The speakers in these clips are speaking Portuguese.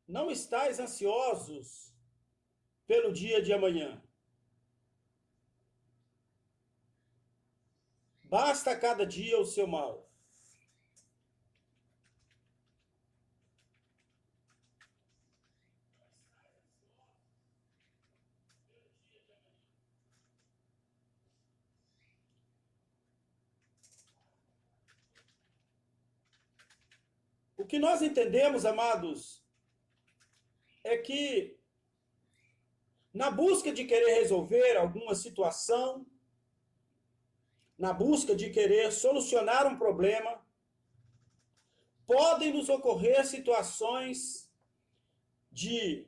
Não estáis ansiosos pelo dia de amanhã. Basta cada dia o seu mal. O que nós entendemos, amados, é que na busca de querer resolver alguma situação, na busca de querer solucionar um problema, podem nos ocorrer situações de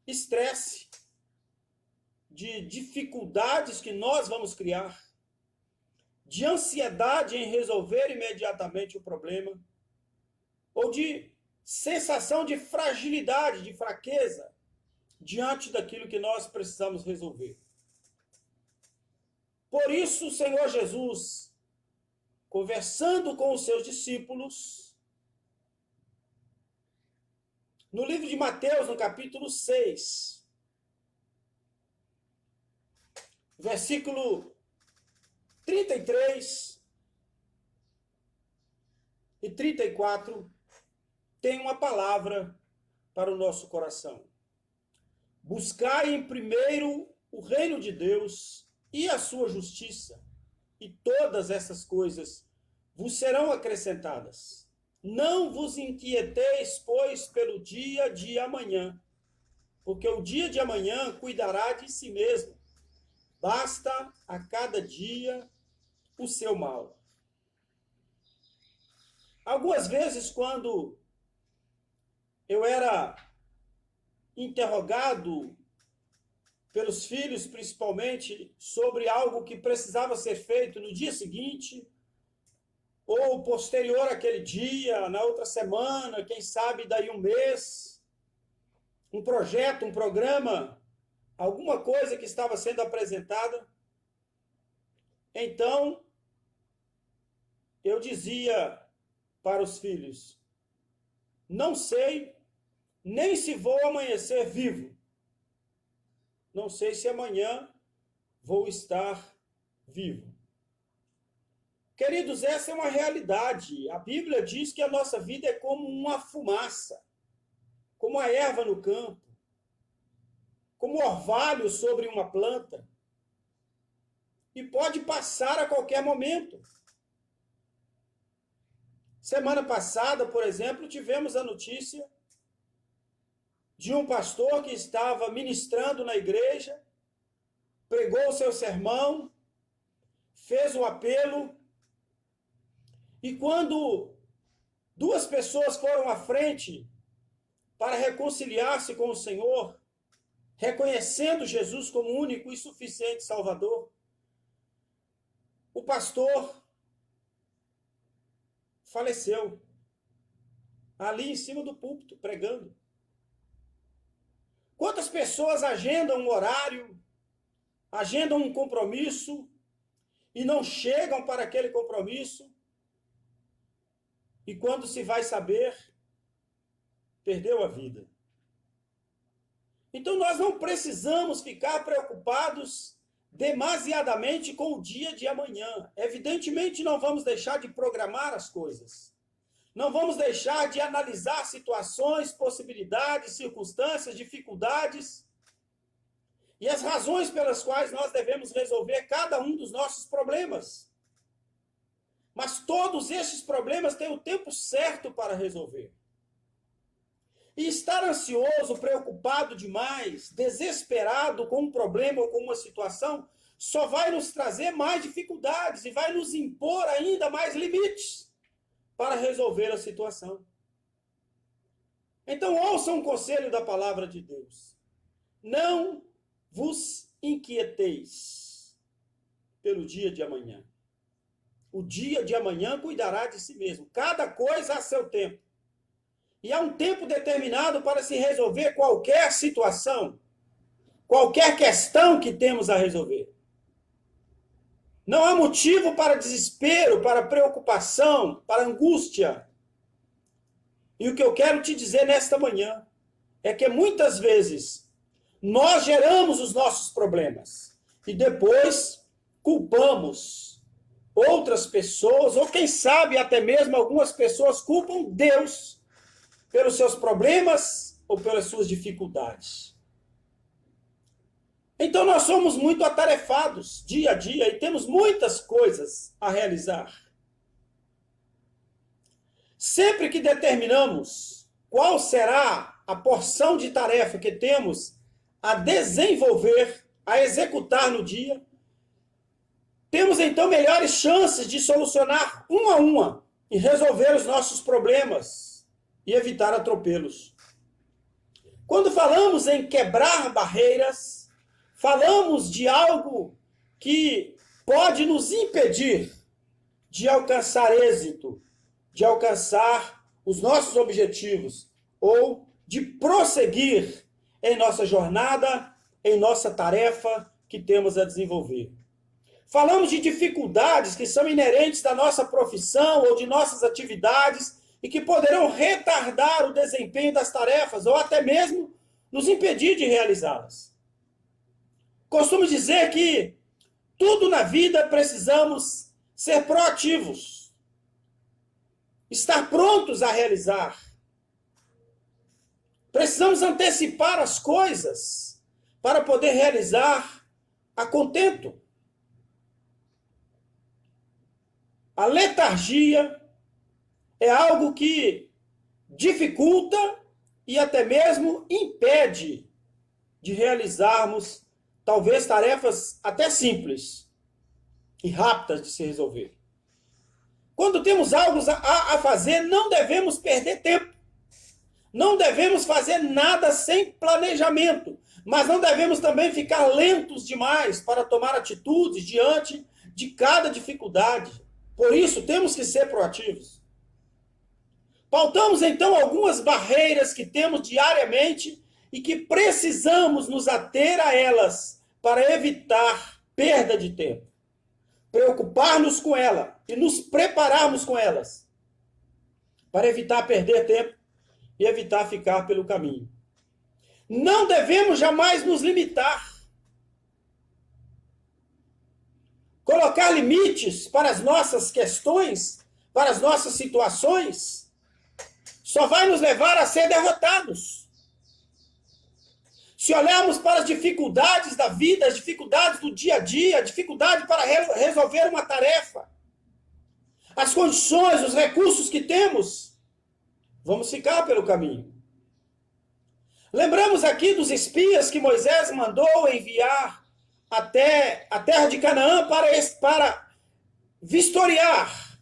estresse, de dificuldades que nós vamos criar, de ansiedade em resolver imediatamente o problema, ou de sensação de fragilidade, de fraqueza, diante daquilo que nós precisamos resolver. Por isso, o Senhor Jesus, conversando com os seus discípulos, no livro de Mateus, no capítulo 6, versículo 33 e 34, tem uma palavra para o nosso coração. Buscai em primeiro o reino de Deus e a sua justiça, e todas essas coisas vos serão acrescentadas. Não vos inquieteis, pois, pelo dia de amanhã, porque o dia de amanhã cuidará de si mesmo. Basta a cada dia o seu mal. Algumas vezes, quando eu era interrogado pelos filhos, principalmente, sobre algo que precisava ser feito no dia seguinte, ou posterior àquele dia, na outra semana, quem sabe daí um mês, um projeto, um programa, alguma coisa que estava sendo apresentada, então eu dizia para os filhos: não sei nem se vou amanhecer vivo. Não sei se amanhã vou estar vivo. Queridos, essa é uma realidade. A Bíblia diz que a nossa vida é como uma fumaça, como a erva no campo, como orvalho sobre uma planta, e pode passar a qualquer momento. Semana passada, por exemplo, tivemos a notícia de um pastor que estava ministrando na igreja, pregou o seu sermão, fez o apelo, e quando duas pessoas foram à frente para reconciliar-se com o Senhor, reconhecendo Jesus como único e suficiente Salvador, o pastor faleceu ali em cima do púlpito, pregando. Quantas pessoas agendam um horário, agendam um compromisso e não chegam para aquele compromisso, e quando se vai saber, perdeu a vida. Então nós não precisamos ficar preocupados demasiadamente com o dia de amanhã. Evidentemente não vamos deixar de programar as coisas. Não vamos deixar de analisar situações, possibilidades, circunstâncias, dificuldades e as razões pelas quais nós devemos resolver cada um dos nossos problemas. Mas todos estes problemas têm o tempo certo para resolver. E estar ansioso, preocupado demais, desesperado com um problema ou com uma situação, só vai nos trazer mais dificuldades e vai nos impor ainda mais limites para resolver a situação. Então, ouçam um conselho da palavra de Deus. Não vos inquieteis pelo dia de amanhã. O dia de amanhã cuidará de si mesmo. Cada coisa a seu tempo. E há um tempo determinado para se resolver qualquer situação, qualquer questão que temos a resolver. Não há motivo para desespero, para preocupação, para angústia. E o que eu quero te dizer nesta manhã é que muitas vezes nós geramos os nossos problemas e depois culpamos outras pessoas, ou quem sabe até mesmo algumas pessoas culpam Deus pelos seus problemas ou pelas suas dificuldades. Então nós somos muito atarefados dia a dia e temos muitas coisas a realizar. Sempre que determinamos qual será a porção de tarefa que temos a desenvolver, a executar no dia, temos então melhores chances de solucionar uma a uma e resolver os nossos problemas e evitar atropelos. Quando falamos em quebrar barreiras, falamos de algo que pode nos impedir de alcançar êxito, de alcançar os nossos objetivos ou de prosseguir em nossa jornada, em nossa tarefa que temos a desenvolver. Falamos de dificuldades que são inerentes da nossa profissão ou de nossas atividades e que poderão retardar o desempenho das tarefas ou até mesmo nos impedir de realizá-las. Costumo dizer que tudo na vida precisamos ser proativos, estar prontos a realizar. Precisamos antecipar as coisas para poder realizar a contento. A letargia é algo que dificulta e até mesmo impede de realizarmos talvez tarefas até simples e rápidas de se resolver. Quando temos algo a fazer, não devemos perder tempo. Não devemos fazer nada sem planejamento, mas não devemos também ficar lentos demais para tomar atitudes diante de cada dificuldade. Por isso, temos que ser proativos. Pautamos, então, algumas barreiras que temos diariamente e que precisamos nos ater a elas para evitar perda de tempo. Preocupar-nos com ela e nos prepararmos com elas para evitar perder tempo e evitar ficar pelo caminho. Não devemos jamais nos limitar. Colocar limites para as nossas questões, para as nossas situações, só vai nos levar a ser derrotados. Se olharmos para as dificuldades da vida, as dificuldades do dia a dia, a dificuldade para resolver uma tarefa, as condições, os recursos que temos, vamos ficar pelo caminho. Lembramos aqui dos espias que Moisés mandou enviar até a terra de Canaã para vistoriar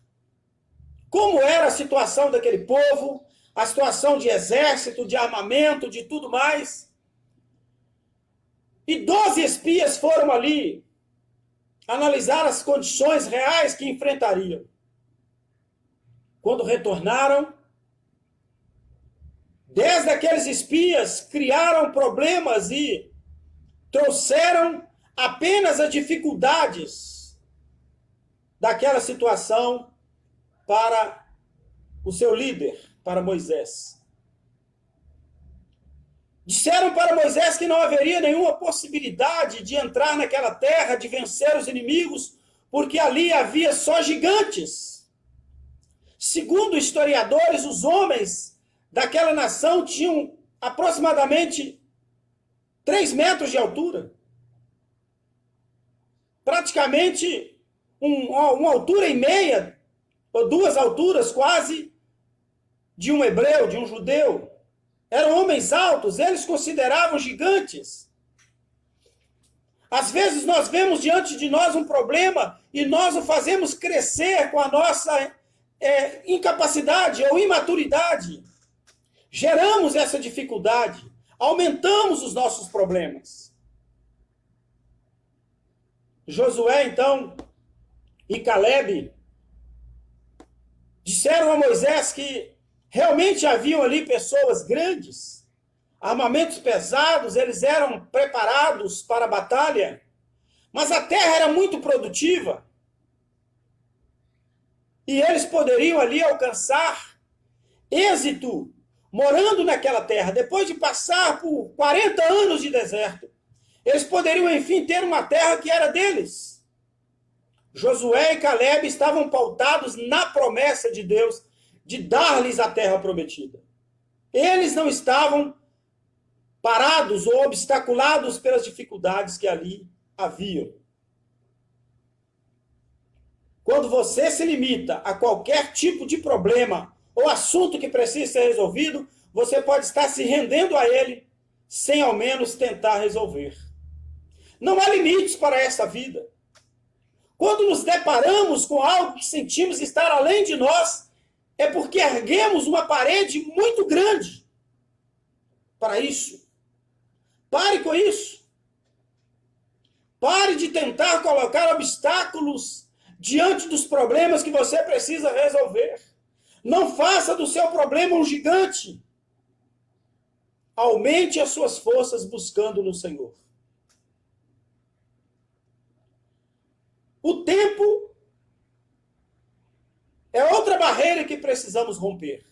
como era a situação daquele povo, a situação de exército, de armamento, de tudo mais. E 12 espias foram ali analisar as condições reais que enfrentariam. Quando retornaram, 10 daqueles espias criaram problemas e trouxeram apenas as dificuldades daquela situação para o seu líder, para Moisés. Disseram para Moisés que não haveria nenhuma possibilidade de entrar naquela terra, de vencer os inimigos, porque ali havia só gigantes. Segundo historiadores, os homens daquela nação tinham aproximadamente 3 metros de altura. Praticamente uma altura e meia, ou 2 alturas quase, de um hebreu, de um judeu. Eram homens altos, eles consideravam gigantes. Às vezes nós vemos diante de nós um problema e nós o fazemos crescer com a nossa incapacidade ou imaturidade. Geramos essa dificuldade, aumentamos os nossos problemas. Josué, então, e Caleb disseram a Moisés que realmente haviam ali pessoas grandes, armamentos pesados, eles eram preparados para a batalha, mas a terra era muito produtiva e eles poderiam ali alcançar êxito morando naquela terra, depois de passar por 40 anos de deserto, eles poderiam, enfim, ter uma terra que era deles. Josué e Caleb estavam pautados na promessa de Deus de dar-lhes a terra prometida. Eles não estavam parados ou obstaculados pelas dificuldades que ali haviam. Quando você se limita a qualquer tipo de problema ou assunto que precisa ser resolvido, você pode estar se rendendo a ele sem ao menos tentar resolver. Não há limites para essa vida. Quando nos deparamos com algo que sentimos estar além de nós, é porque erguemos uma parede muito grande para isso. Pare com isso. Pare de tentar colocar obstáculos diante dos problemas que você precisa resolver. Não faça do seu problema um gigante. Aumente as suas forças buscando no Senhor. O tempo é outra barreira que precisamos romper.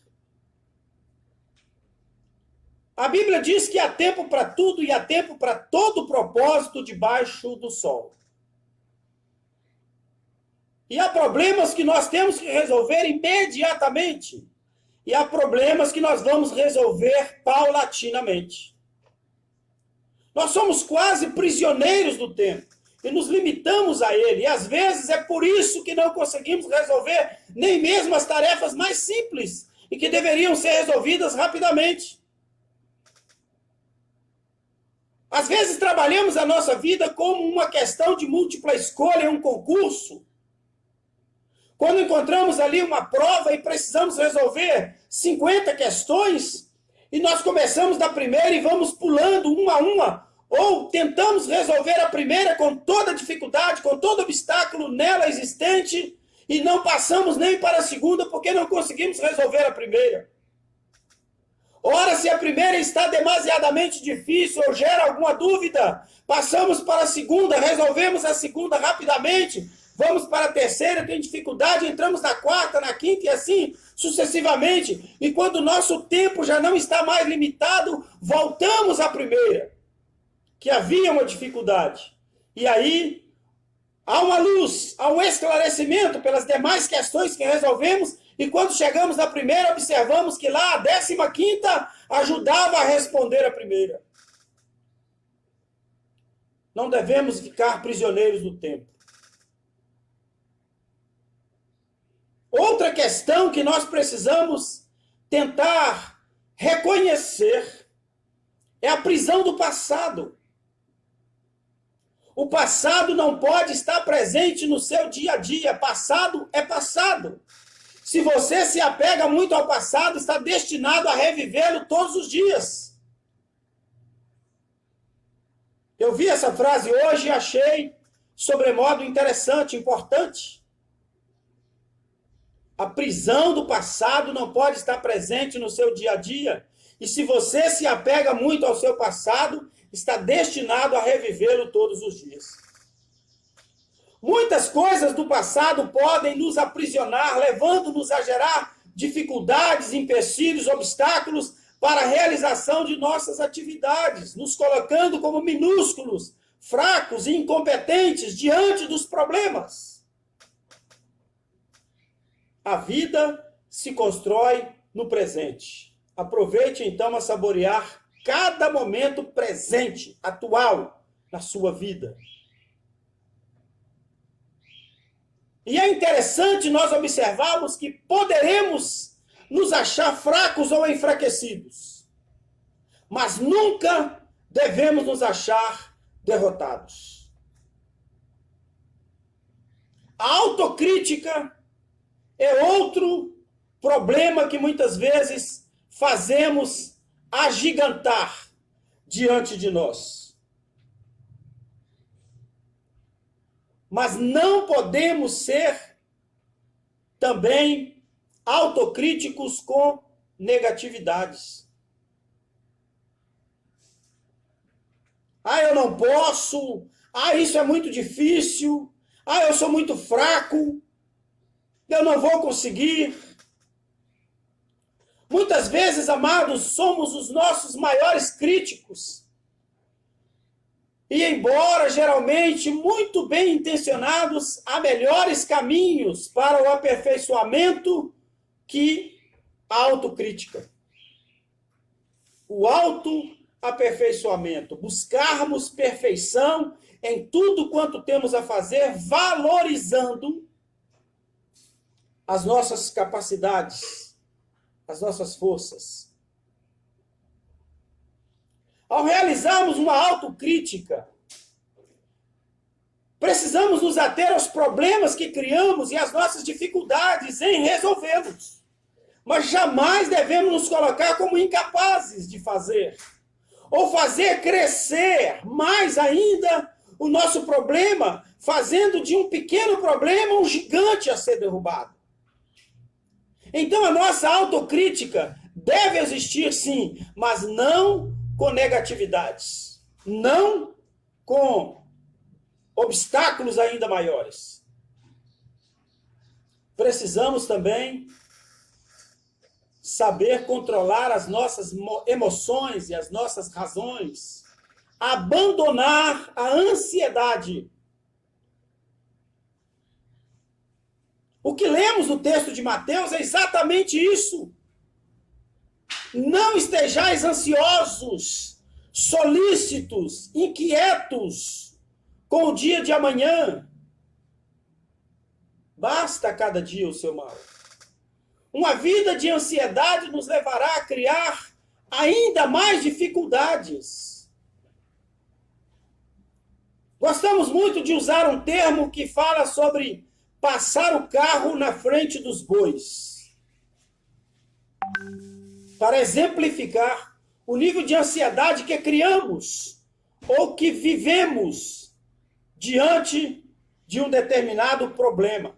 A Bíblia diz que há tempo para tudo e há tempo para todo propósito debaixo do sol. E há problemas que nós temos que resolver imediatamente. E há problemas que nós vamos resolver paulatinamente. Nós somos quase prisioneiros do tempo e nos limitamos a ele. E às vezes é por isso que não conseguimos resolver nem mesmo as tarefas mais simples e que deveriam ser resolvidas rapidamente. Às vezes trabalhamos a nossa vida como uma questão de múltipla escolha, um concurso. Quando encontramos ali uma prova e precisamos resolver 50 questões, e nós começamos da primeira e vamos pulando uma a uma, ou tentamos resolver a primeira com toda dificuldade, com todo obstáculo nela existente, e não passamos nem para a segunda porque não conseguimos resolver a primeira. Ora, se a primeira está demasiadamente difícil ou gera alguma dúvida, passamos para a segunda, resolvemos a segunda rapidamente, vamos para a terceira, tem dificuldade, entramos na quarta, na quinta e assim sucessivamente. E quando o nosso tempo já não está mais limitado, voltamos à primeira, que havia uma dificuldade. E aí há uma luz, há um esclarecimento pelas demais questões que resolvemos. E quando chegamos na primeira, observamos que lá a 15ª ajudava a responder a primeira. Não devemos ficar prisioneiros do tempo. Outra questão que nós precisamos tentar reconhecer é a prisão do passado. O passado não pode estar presente no seu dia a dia. Passado é passado. Se você se apega muito ao passado, está destinado a revivê-lo todos os dias. Eu vi essa frase hoje e achei sobremodo interessante, importante. A prisão do passado não pode estar presente no seu dia a dia. E se você se apega muito ao seu passado, está destinado a revivê-lo todos os dias. Muitas coisas do passado podem nos aprisionar, levando-nos a gerar dificuldades, empecilhos, obstáculos para a realização de nossas atividades, nos colocando como minúsculos, fracos e incompetentes diante dos problemas. A vida se constrói no presente. Aproveite então a saborear cada momento presente, atual, na sua vida. E é interessante nós observarmos que poderemos nos achar fracos ou enfraquecidos, mas nunca devemos nos achar derrotados. A autocrítica é outro problema que muitas vezes fazemos agigantar diante de nós. Mas não podemos ser também autocríticos com negatividades. Eu não posso. Isso é muito difícil. Eu sou muito fraco. Eu não vou conseguir. Muitas vezes, amados, somos os nossos maiores críticos. E embora geralmente muito bem intencionados, há melhores caminhos para o aperfeiçoamento que a autocrítica. O autoaperfeiçoamento, buscarmos perfeição em tudo quanto temos a fazer, valorizando as nossas capacidades, as nossas forças. Ao realizarmos uma autocrítica, precisamos nos ater aos problemas que criamos e às nossas dificuldades em resolvê-los. Mas jamais devemos nos colocar como incapazes de fazer. Ou fazer crescer mais ainda o nosso problema, fazendo de um pequeno problema um gigante a ser derrubado. Então a nossa autocrítica deve existir sim, mas não com negatividades, não com obstáculos ainda maiores. Precisamos também saber controlar as nossas emoções e as nossas razões, abandonar a ansiedade. O que lemos no texto de Mateus é exatamente isso. Não estejais ansiosos, solícitos, inquietos com o dia de amanhã. Basta cada dia o seu mal. Uma vida de ansiedade nos levará a criar ainda mais dificuldades. Gostamos muito de usar um termo que fala sobre passar o carro na frente dos bois, para exemplificar o nível de ansiedade que criamos ou que vivemos diante de um determinado problema.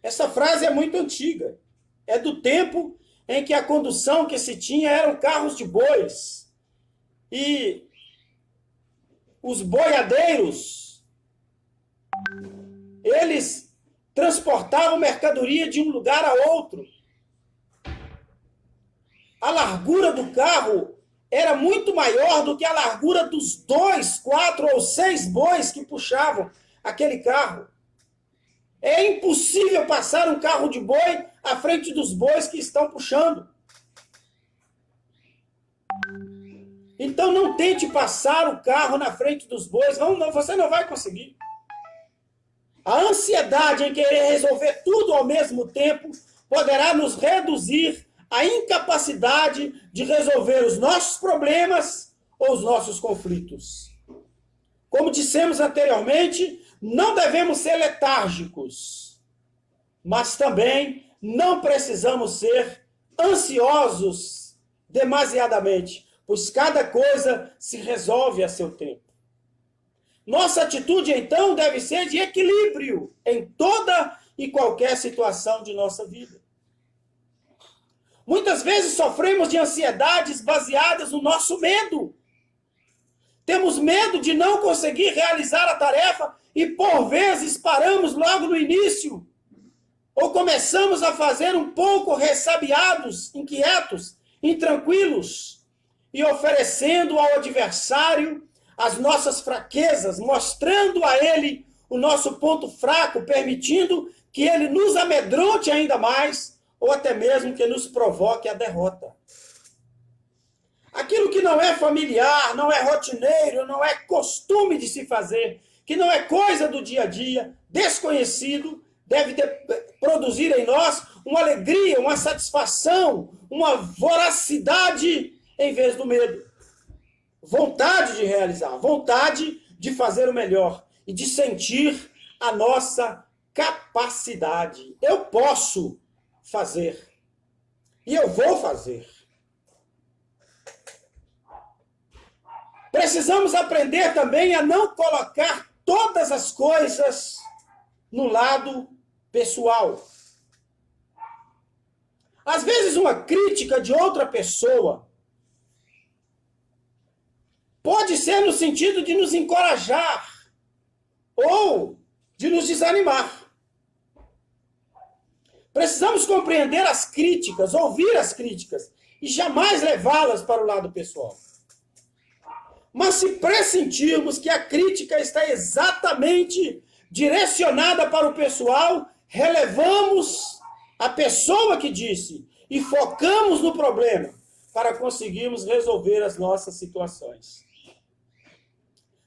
Essa frase é muito antiga. É do tempo em que a condução que se tinha eram carros de bois. E os boiadeiros, eles transportavam mercadoria de um lugar a outro. A largura do carro era muito maior do que a largura dos 2, 4 ou 6 bois que puxavam aquele carro. É impossível passar um carro de boi à frente dos bois que estão puxando. Então não tente passar o carro na frente dos bois, não, você não vai conseguir. A ansiedade em querer resolver tudo ao mesmo tempo poderá nos reduzir à incapacidade de resolver os nossos problemas ou os nossos conflitos. Como dissemos anteriormente, não devemos ser letárgicos, mas também não precisamos ser ansiosos demasiadamente, pois cada coisa se resolve a seu tempo. Nossa atitude, então, deve ser de equilíbrio em toda e qualquer situação de nossa vida. Muitas vezes sofremos de ansiedades baseadas no nosso medo. Temos medo de não conseguir realizar a tarefa e, por vezes, paramos logo no início. Ou começamos a fazer um pouco ressabiados, inquietos, intranquilos, e oferecendo ao adversário as nossas fraquezas, mostrando a ele o nosso ponto fraco, permitindo que ele nos amedronte ainda mais, ou até mesmo que nos provoque a derrota. Aquilo que não é familiar, não é rotineiro, não é costume de se fazer, que não é coisa do dia a dia, desconhecido, deve produzir em nós uma alegria, uma satisfação, uma voracidade em vez do medo. Vontade de realizar, vontade de fazer o melhor e de sentir a nossa capacidade. Eu posso fazer e eu vou fazer. Precisamos aprender também a não colocar todas as coisas no lado pessoal. Às vezes uma crítica de outra pessoa pode ser no sentido de nos encorajar ou de nos desanimar. Precisamos compreender as críticas, ouvir as críticas e jamais levá-las para o lado pessoal. Mas se pressentirmos que a crítica está exatamente direcionada para o pessoal, relevamos a pessoa que disse e focamos no problema para conseguirmos resolver as nossas situações.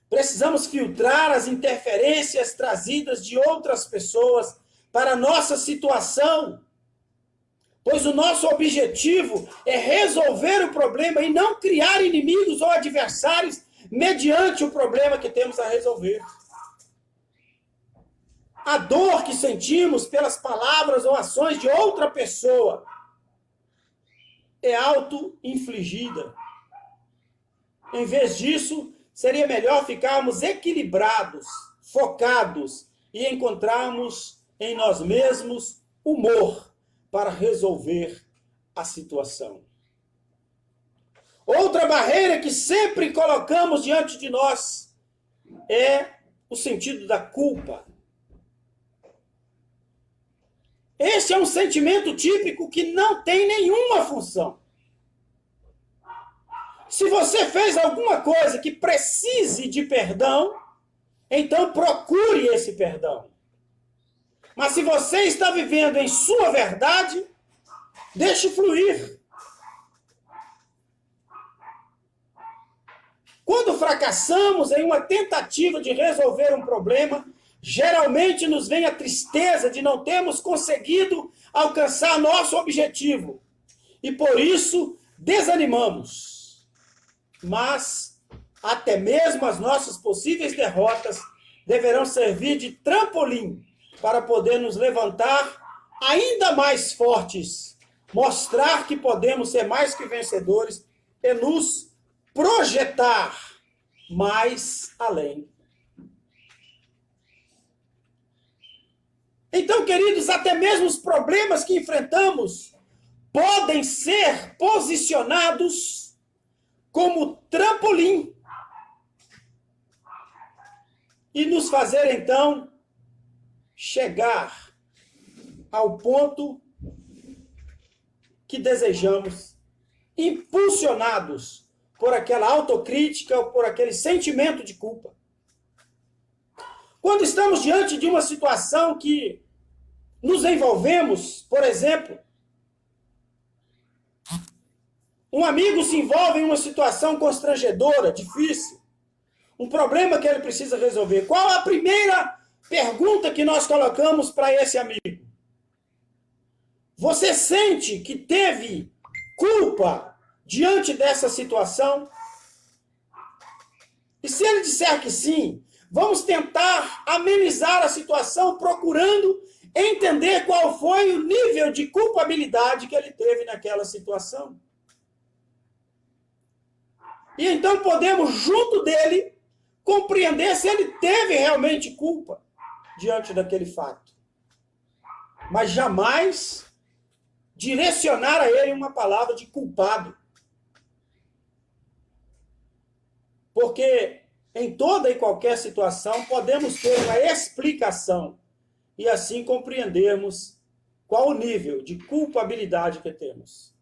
Precisamos filtrar as interferências trazidas de outras pessoas para a nossa situação, pois o nosso objetivo é resolver o problema e não criar inimigos ou adversários mediante o problema que temos a resolver. A dor que sentimos pelas palavras ou ações de outra pessoa é auto-infligida. Em vez disso, seria melhor ficarmos equilibrados, focados e encontrarmos em nós mesmos humor para resolver a situação. Outra barreira que sempre colocamos diante de nós é o sentido da culpa. Esse é um sentimento típico que não tem nenhuma função. Se você fez alguma coisa que precise de perdão, então procure esse perdão. Mas se você está vivendo em sua verdade, deixe fluir. Quando fracassamos em uma tentativa de resolver um problema, geralmente nos vem a tristeza de não termos conseguido alcançar nosso objetivo. E por isso desanimamos. Mas até mesmo as nossas possíveis derrotas deverão servir de trampolim para poder nos levantar ainda mais fortes, mostrar que podemos ser mais que vencedores e nos projetar mais além. Então, queridos, até mesmo os problemas que enfrentamos podem ser posicionados como trampolim e nos fazer, então, chegar ao ponto que desejamos, impulsionados por aquela autocrítica ou por aquele sentimento de culpa. Quando estamos diante de uma situação que nos envolvemos, por exemplo, um amigo se envolve em uma situação constrangedora, difícil, um problema que ele precisa resolver. Qual a primeira pergunta que nós colocamos para esse amigo? Você sente que teve culpa diante dessa situação? E se ele disser que sim, vamos tentar amenizar a situação procurando entender qual foi o nível de culpabilidade que ele teve naquela situação. E então podemos, junto dele, compreender se ele teve realmente culpa diante daquele fato. Mas jamais direcionar a ele uma palavra de culpado. Porque em toda e qualquer situação podemos ter uma explicação e assim compreendermos qual o nível de culpabilidade que temos.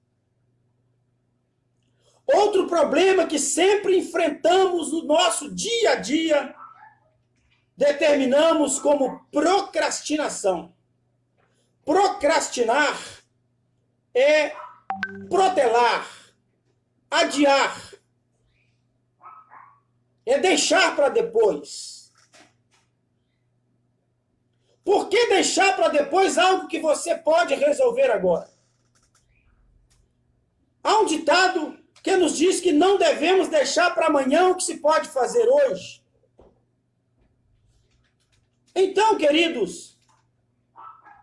Outro problema que sempre enfrentamos no nosso dia a dia, determinamos como procrastinação. Procrastinar é protelar, adiar, é deixar para depois. Por que deixar para depois algo que você pode resolver agora? Há um ditado que nos diz que não devemos deixar para amanhã o que se pode fazer hoje. Então, queridos,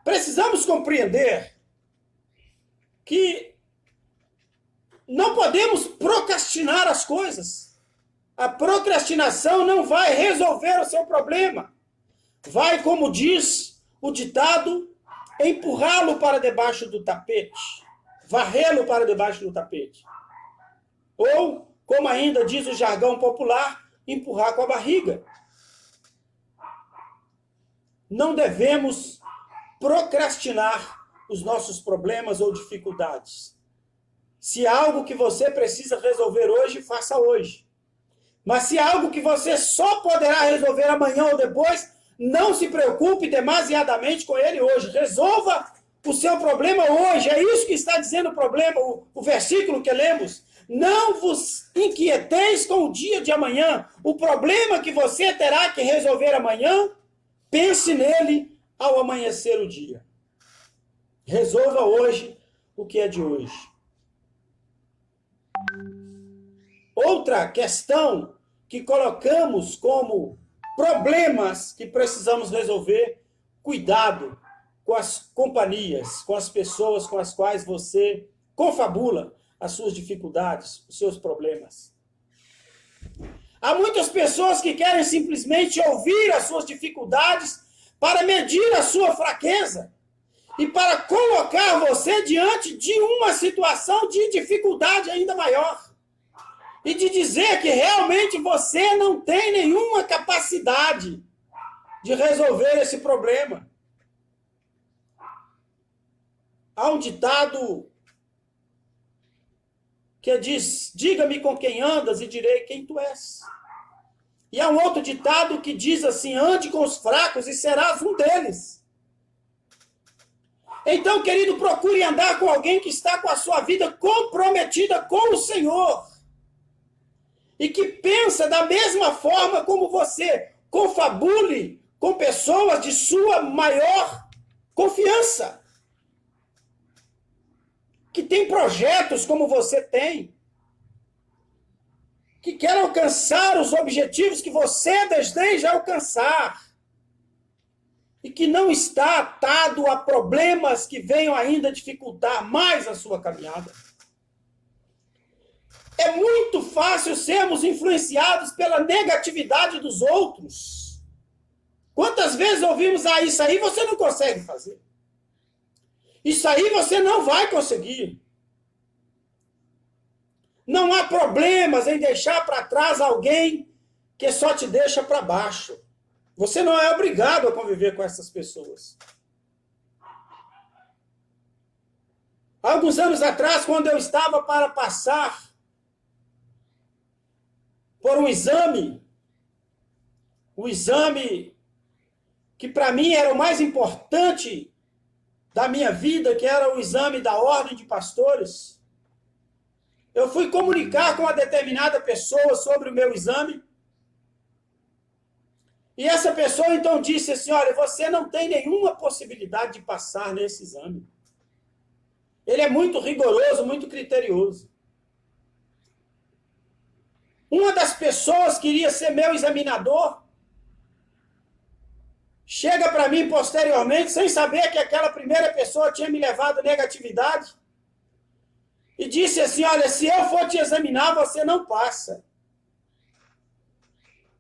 precisamos compreender que não podemos procrastinar as coisas. A procrastinação não vai resolver o seu problema. Vai, como diz o ditado, empurrá-lo para debaixo do tapete, varrê-lo para debaixo do tapete. Ou, como ainda diz o jargão popular, empurrar com a barriga. Não devemos procrastinar os nossos problemas ou dificuldades. Se há algo que você precisa resolver hoje, faça hoje. Mas se há algo que você só poderá resolver amanhã ou depois, não se preocupe demasiadamente com ele hoje. Resolva o seu problema hoje. É isso que está dizendo o problema, o versículo que lemos. Não vos inquieteis com o dia de amanhã. O problema que você terá que resolver amanhã, pense nele ao amanhecer o dia. Resolva hoje o que é de hoje. Outra questão que colocamos como problemas que precisamos resolver, cuidado com as companhias, com as pessoas com as quais você confabula as suas dificuldades, os seus problemas. Há muitas pessoas que querem simplesmente ouvir as suas dificuldades para medir a sua fraqueza e para colocar você diante de uma situação de dificuldade ainda maior. E de dizer que realmente você não tem nenhuma capacidade de resolver esse problema. Há um ditado que diz, diga-me com quem andas e direi quem tu és. E há um outro ditado que diz assim, ande com os fracos e serás um deles. Então, querido, procure andar com alguém que está com a sua vida comprometida com o Senhor. E que pensa da mesma forma como você. Confabule com pessoas de sua maior confiança. Que tem projetos como você tem. Que quer alcançar os objetivos que você deseja alcançar. E que não está atado a problemas que venham ainda dificultar mais a sua caminhada. É muito fácil sermos influenciados pela negatividade dos outros. Quantas vezes ouvimos, isso aí você não consegue fazer. Isso aí você não vai conseguir. Não há problemas em deixar para trás alguém que só te deixa para baixo. Você não é obrigado a conviver com essas pessoas. Há alguns anos atrás, quando eu estava para passar por um exame que para mim era o mais importante da minha vida, que era o exame da ordem de pastores. Eu fui comunicar com uma determinada pessoa sobre o meu exame. E essa pessoa então disse assim, olha, você não tem nenhuma possibilidade de passar nesse exame. Ele é muito rigoroso, muito criterioso. Uma das pessoas que iria ser meu examinador chega para mim posteriormente, sem saber que aquela primeira pessoa tinha me levado negatividade, e disse assim, olha, se eu for te examinar, você não passa.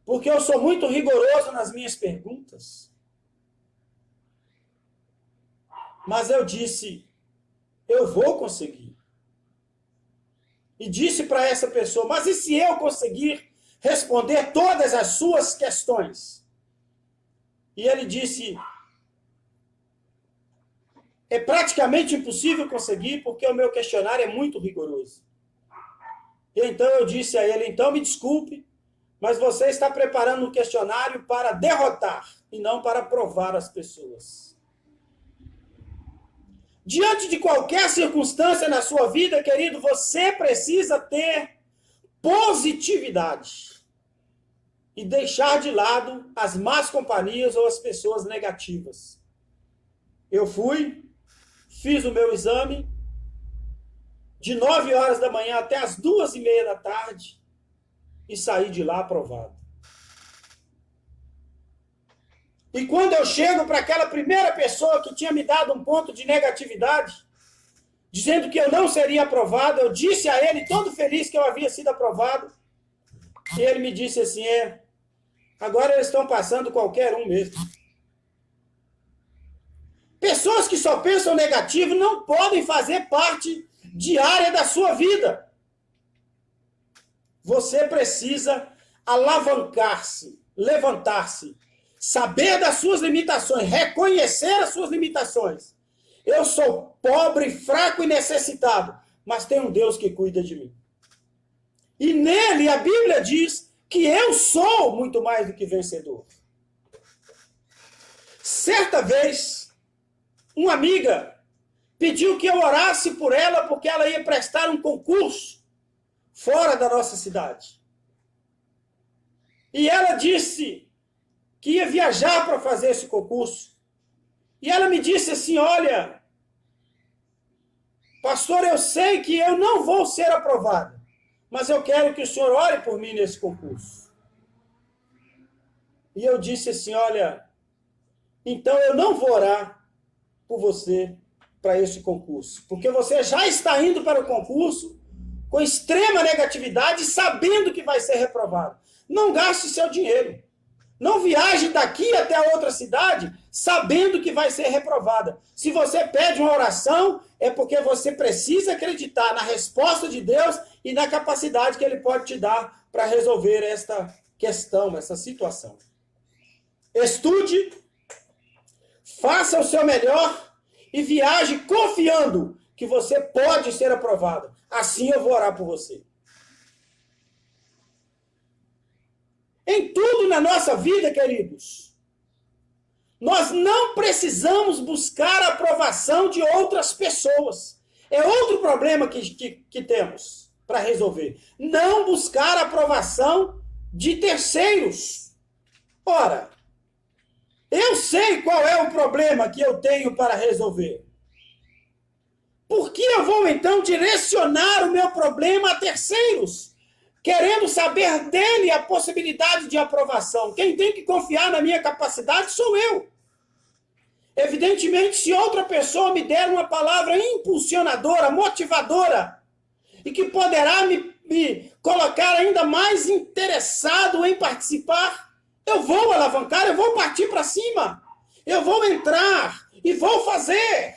Porque eu sou muito rigoroso nas minhas perguntas. Mas eu disse, eu vou conseguir. E disse para essa pessoa, mas e se eu conseguir responder todas as suas questões? E ele disse, é praticamente impossível conseguir, porque o meu questionário é muito rigoroso. E então eu disse a ele, então me desculpe, mas você está preparando um questionário para derrotar e não para provar as pessoas. Diante de qualquer circunstância na sua vida, querido, você precisa ter positividade e deixar de lado as más companhias ou as pessoas negativas. Eu fui, fiz o meu exame, de 9 horas da manhã até as 2:30 da tarde, e saí de lá aprovado. E quando eu chego para aquela primeira pessoa que tinha me dado um ponto de negatividade, dizendo que eu não seria aprovado, eu disse a ele, todo feliz, que eu havia sido aprovado. E ele me disse assim, agora eles estão passando qualquer um mesmo. Pessoas que só pensam negativo não podem fazer parte diária da sua vida. Você precisa alavancar-se, levantar-se, saber das suas limitações, reconhecer as suas limitações Eu sou pobre, fraco e necessitado, mas tem um Deus que cuida de mim. E nele a Bíblia diz que eu sou muito mais do que vencedor. Certa vez, uma amiga pediu que eu orasse por ela porque ela ia prestar um concurso fora da nossa cidade. E ela disse que ia viajar para fazer esse concurso. E ela me disse assim, olha, pastor, eu sei que eu não vou ser aprovada, mas eu quero que o senhor ore por mim nesse concurso. E eu disse assim, olha, então eu não vou orar por você para esse concurso, porque você já está indo para o concurso com extrema negatividade, sabendo que vai ser reprovado. Não gaste seu dinheiro. Não viaje daqui até a outra cidade sabendo que vai ser reprovada. Se você pede uma oração, é porque você precisa acreditar na resposta de Deus e na capacidade que Ele pode te dar para resolver esta questão, essa situação. Estude, faça o seu melhor e viaje confiando que você pode ser aprovado. Assim eu vou orar por você. Em tudo na nossa vida, queridos, nós não precisamos buscar a aprovação de outras pessoas. É outro problema que temos para resolver. Não buscar a aprovação de terceiros. Ora, eu sei qual é o problema que eu tenho para resolver. Por que eu vou, então, direcionar o meu problema a terceiros? Querendo saber dele a possibilidade de aprovação. Quem tem que confiar na minha capacidade sou eu. Evidentemente, se outra pessoa me der uma palavra impulsionadora, motivadora, e que poderá me colocar ainda mais interessado em participar, eu vou alavancar, eu vou partir para cima. Eu vou entrar e vou fazer.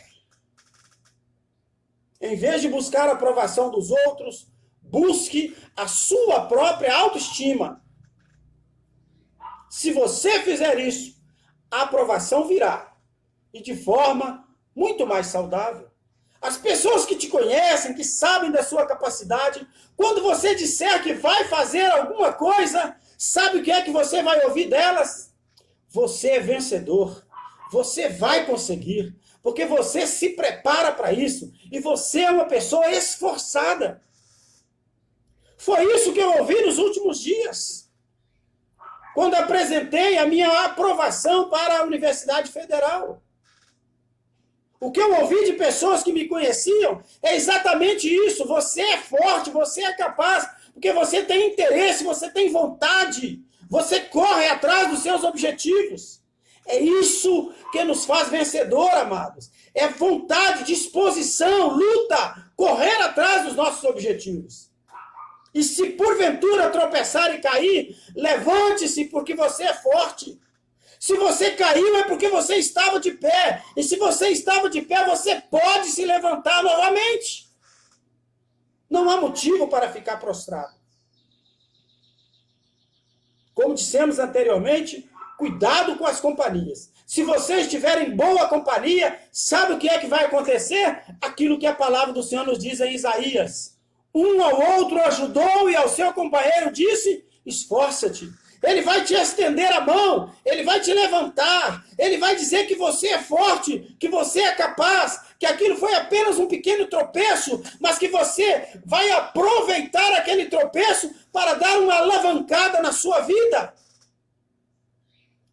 Em vez de buscar a aprovação dos outros, busque a sua própria autoestima. Se você fizer isso, a aprovação virá. E de forma muito mais saudável. As pessoas que te conhecem, que sabem da sua capacidade, quando você disser que vai fazer alguma coisa, sabe o que é que você vai ouvir delas? Você é vencedor. Você vai conseguir. Porque você se prepara para isso. E você é uma pessoa esforçada. Foi isso que eu ouvi nos últimos dias. Quando apresentei a minha aprovação para a Universidade Federal. O que eu ouvi de pessoas que me conheciam é exatamente isso. Você é forte, você é capaz, porque você tem interesse, você tem vontade. Você corre atrás dos seus objetivos. É isso que nos faz vencedor, amados. É vontade, disposição, luta, correr atrás dos nossos objetivos. E se porventura tropeçar e cair, levante-se porque você é forte. Se você caiu é porque você estava de pé. E se você estava de pé, você pode se levantar novamente. Não há motivo para ficar prostrado. Como dissemos anteriormente, cuidado com as companhias. Se você estiver em boa companhia, sabe o que é que vai acontecer? Aquilo que a palavra do Senhor nos diz em Isaías. Um ao outro ajudou e ao seu companheiro disse, esforça-te. Ele vai te estender a mão, ele vai te levantar, ele vai dizer que você é forte, que você é capaz, que aquilo foi apenas um pequeno tropeço, mas que você vai aproveitar aquele tropeço para dar uma alavancada na sua vida.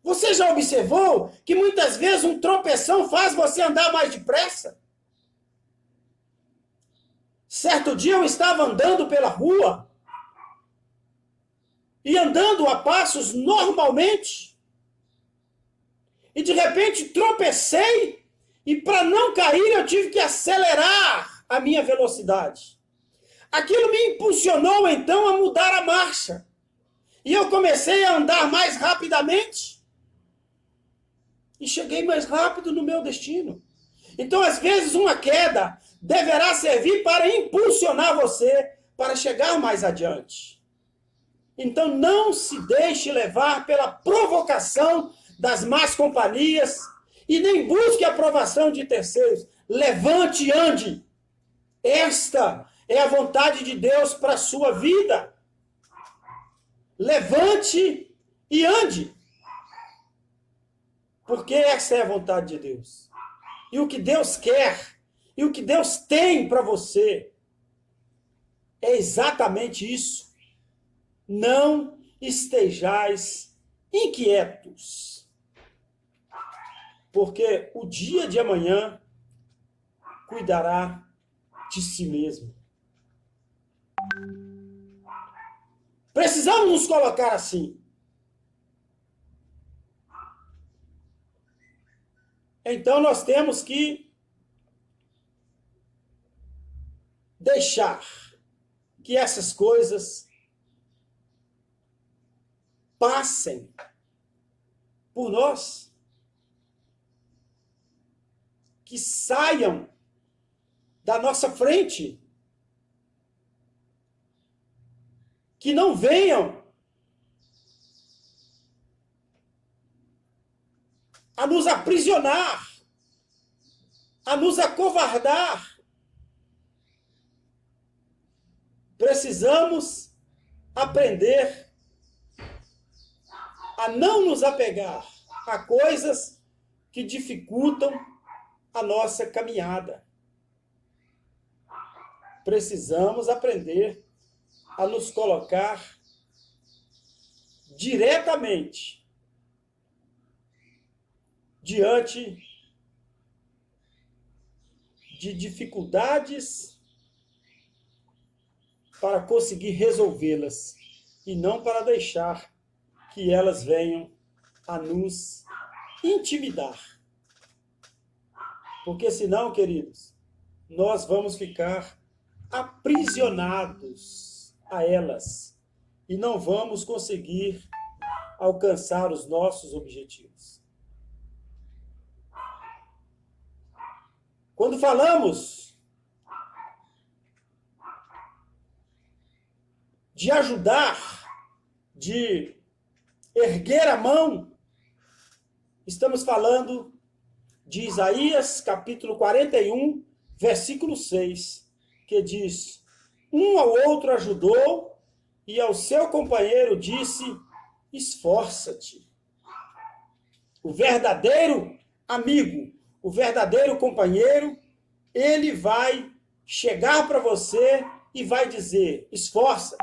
Você já observou que muitas vezes um tropeção faz você andar mais depressa? Certo dia eu estava andando pela rua, e andando a passos normalmente, e de repente tropecei, e para não cair eu tive que acelerar a minha velocidade. Aquilo me impulsionou então a mudar a marcha, e eu comecei a andar mais rapidamente, e cheguei mais rápido no meu destino. Então, às vezes, uma queda deverá servir para impulsionar você para chegar mais adiante. Então, não se deixe levar pela provocação das más companhias e nem busque a aprovação de terceiros. Levante e ande. Esta é a vontade de Deus para a sua vida. Levante e ande. Porque essa é a vontade de Deus. E o que Deus quer, e o que Deus tem para você, é exatamente isso. Não estejais inquietos. Porque o dia de amanhã cuidará de si mesmo. Precisamos nos colocar assim. Então nós temos que deixar que essas coisas passem por nós, que saiam da nossa frente, que não venham a nos aprisionar, a nos acovardar. Precisamos aprender a não nos apegar a coisas que dificultam a nossa caminhada. Precisamos aprender a nos colocar diretamente diante de dificuldades para conseguir resolvê-las e não para deixar que elas venham a nos intimidar. Porque senão, queridos, nós vamos ficar aprisionados a elas e não vamos conseguir alcançar os nossos objetivos. Quando falamos de ajudar, de erguer a mão, estamos falando de Isaías, capítulo 41, versículo 6, que diz: um ao outro ajudou e ao seu companheiro disse: esforça-te. O verdadeiro amigo, o verdadeiro companheiro, ele vai chegar para você e vai dizer: esforça,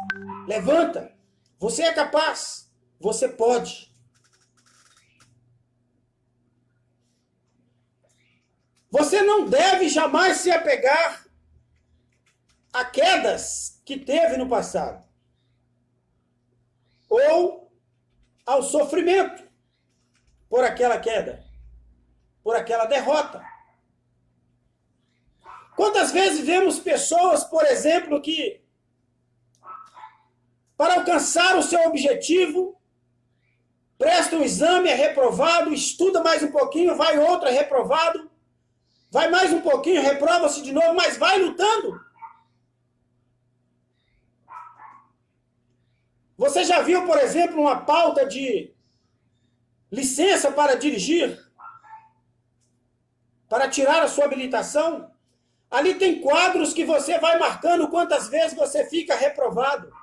levanta, você é capaz, você pode. Você não deve jamais se apegar a quedas que teve no passado, ou ao sofrimento por aquela queda, por aquela derrota. Quantas vezes vemos pessoas, por exemplo, que para alcançar o seu objetivo, presta um exame, é reprovado, estuda mais um pouquinho, vai outro, é reprovado, vai mais um pouquinho, reprova-se de novo, mas vai lutando. Você já viu, por exemplo, uma pauta de licença para dirigir? Para tirar a sua habilitação? Ali tem quadros que você vai marcando quantas vezes você fica reprovado.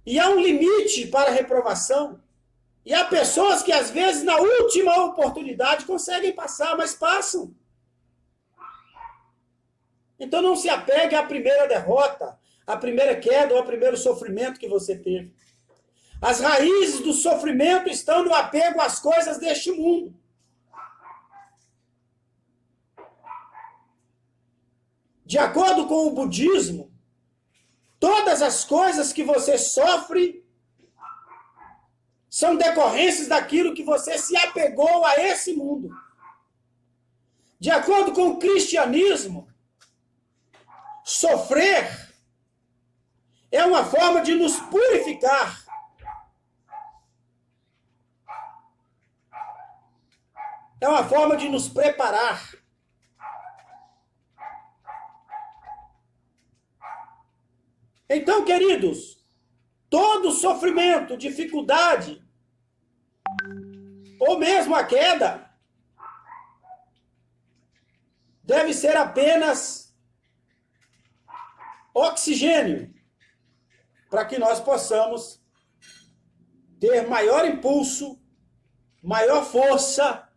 E há um limite para a reprovação. E há pessoas que, às vezes, na última oportunidade, conseguem passar, mas passam. Então não se apegue à primeira derrota, à primeira queda ou ao primeiro sofrimento que você teve. As raízes do sofrimento estão no apego às coisas deste mundo. De acordo com o budismo, todas as coisas que você sofre são decorrências daquilo que você se apegou a esse mundo. De acordo com o cristianismo, sofrer é uma forma de nos purificar. É uma forma de nos preparar. Então, queridos, todo sofrimento, dificuldade, ou mesmo a queda, deve ser apenas oxigênio para que nós possamos ter maior impulso, maior força,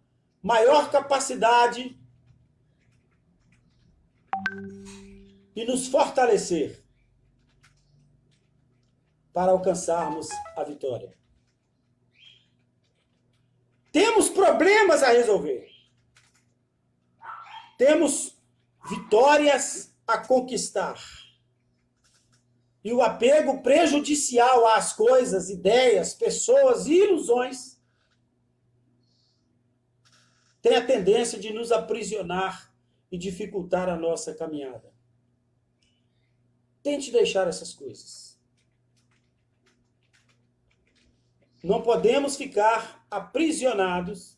maior capacidade e nos fortalecer para alcançarmos a vitória. Temos problemas a resolver. Temos vitórias a conquistar. E o apego prejudicial às coisas, ideias, pessoas e ilusões tem a tendência de nos aprisionar e dificultar a nossa caminhada. Tente deixar essas coisas. Não podemos ficar aprisionados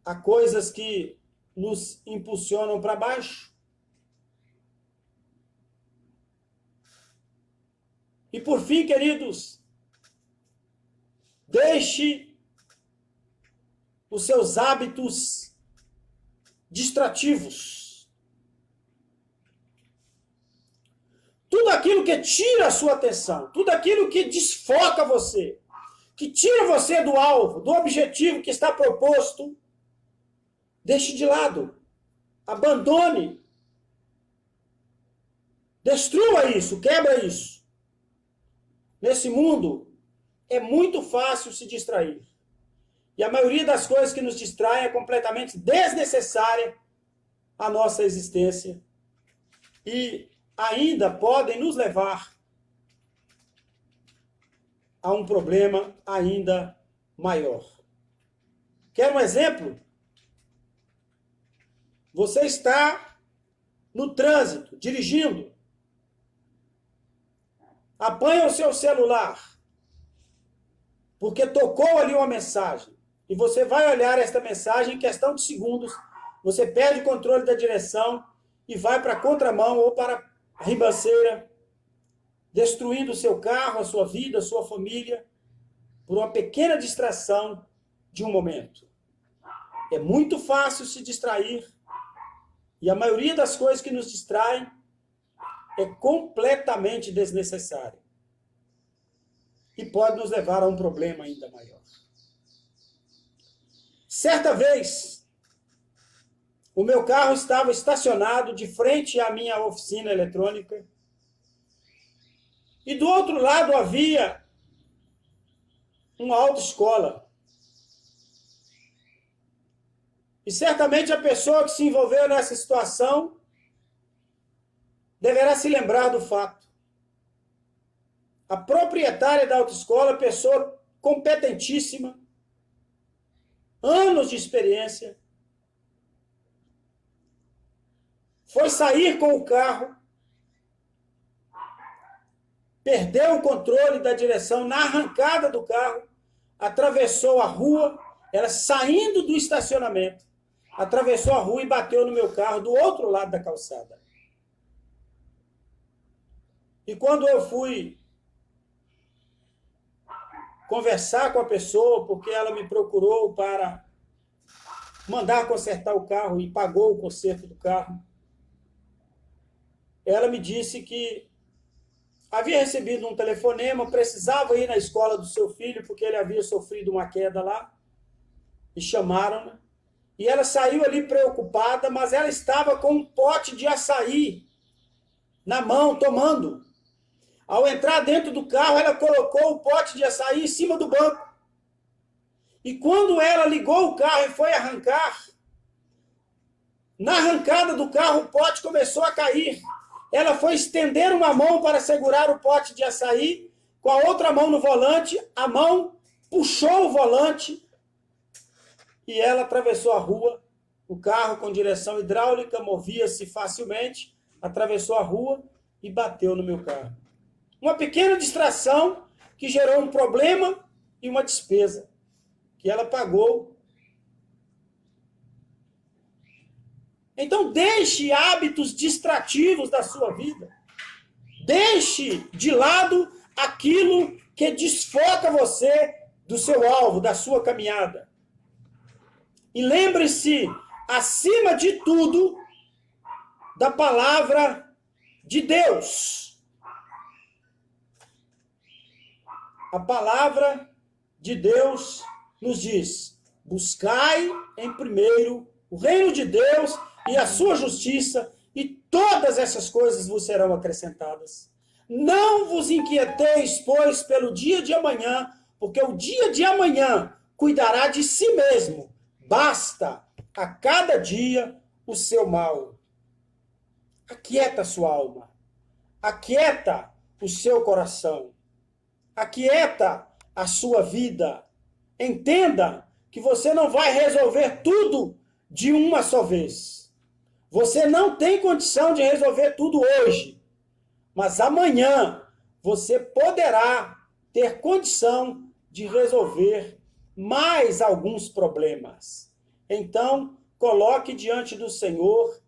a coisas que nos impulsionam para baixo. E por fim, queridos, deixe os seus hábitos distrativos. Tudo aquilo que tira a sua atenção, tudo aquilo que desfoca você, que tira você do alvo, do objetivo que está proposto, deixe de lado. Abandone. Destrua isso, quebra isso. Nesse mundo, é muito fácil se distrair. E a maioria das coisas que nos distraem é completamente desnecessária à nossa existência. E ainda podem nos levar a um problema ainda maior. Quer um exemplo? Você está no trânsito, dirigindo. Apanha o seu celular, porque tocou ali uma mensagem, e você vai olhar esta mensagem em questão de segundos, você perde o controle da direção e vai para a contramão ou para a ribanceira, destruindo o seu carro, a sua vida, a sua família, por uma pequena distração de um momento. É muito fácil se distrair, e a maioria das coisas que nos distraem é completamente desnecessário. E pode nos levar a um problema ainda maior. Certa vez, o meu carro estava estacionado de frente à minha oficina eletrônica. E do outro lado havia uma autoescola. E certamente a pessoa que se envolveu nessa situação deverá se lembrar do fato. A proprietária da autoescola, pessoa competentíssima, anos de experiência, foi sair com o carro, perdeu o controle da direção na arrancada do carro, atravessou a rua, ela saindo do estacionamento, atravessou a rua e bateu no meu carro do outro lado da calçada. E quando eu fui conversar com a pessoa, porque ela me procurou para mandar consertar o carro e pagou o conserto do carro, ela me disse que havia recebido um telefonema, precisava ir na escola do seu filho, porque ele havia sofrido uma queda lá, e chamaram-na. E ela saiu ali preocupada, mas ela estava com um pote de açaí na mão, tomando. Ao entrar dentro do carro, ela colocou o pote de açaí em cima do banco. E quando ela ligou o carro e foi arrancar, na arrancada do carro, o pote começou a cair. Ela foi estender uma mão para segurar o pote de açaí, com a outra mão no volante, a mão puxou o volante e ela atravessou a rua. O carro com direção hidráulica movia-se facilmente, atravessou a rua e bateu no meu carro. Uma pequena distração que gerou um problema e uma despesa que ela pagou. Então, deixe hábitos distrativos da sua vida. Deixe de lado aquilo que desfoca você do seu alvo, da sua caminhada. E lembre-se, acima de tudo, da palavra de Deus. A palavra de Deus nos diz: buscai em primeiro o reino de Deus e a sua justiça, e todas essas coisas vos serão acrescentadas. Não vos inquieteis, pois, pelo dia de amanhã, porque o dia de amanhã cuidará de si mesmo. Basta a cada dia o seu mal. Aquieta a sua alma. Aquieta o seu coração. Aquieta a sua vida. Entenda que você não vai resolver tudo de uma só vez. Você não tem condição de resolver tudo hoje. Mas amanhã você poderá ter condição de resolver mais alguns problemas. Então, coloque diante do Senhor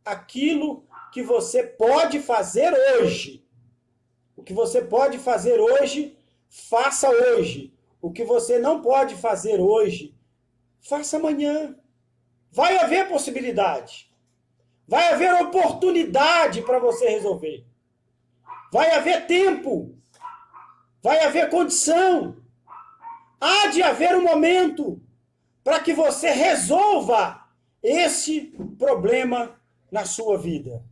aquilo que você pode fazer hoje. O que você pode fazer hoje, faça hoje. O que você não pode fazer hoje, faça amanhã. Vai haver possibilidade. Vai haver oportunidade para você resolver. Vai haver tempo. Vai haver condição. Há de haver um momento para que você resolva esse problema na sua vida.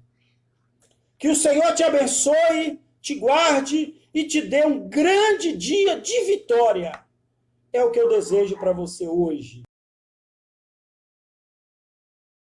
Que o Senhor te abençoe, te guarde e te dê um grande dia de vitória. É o que eu desejo para você hoje.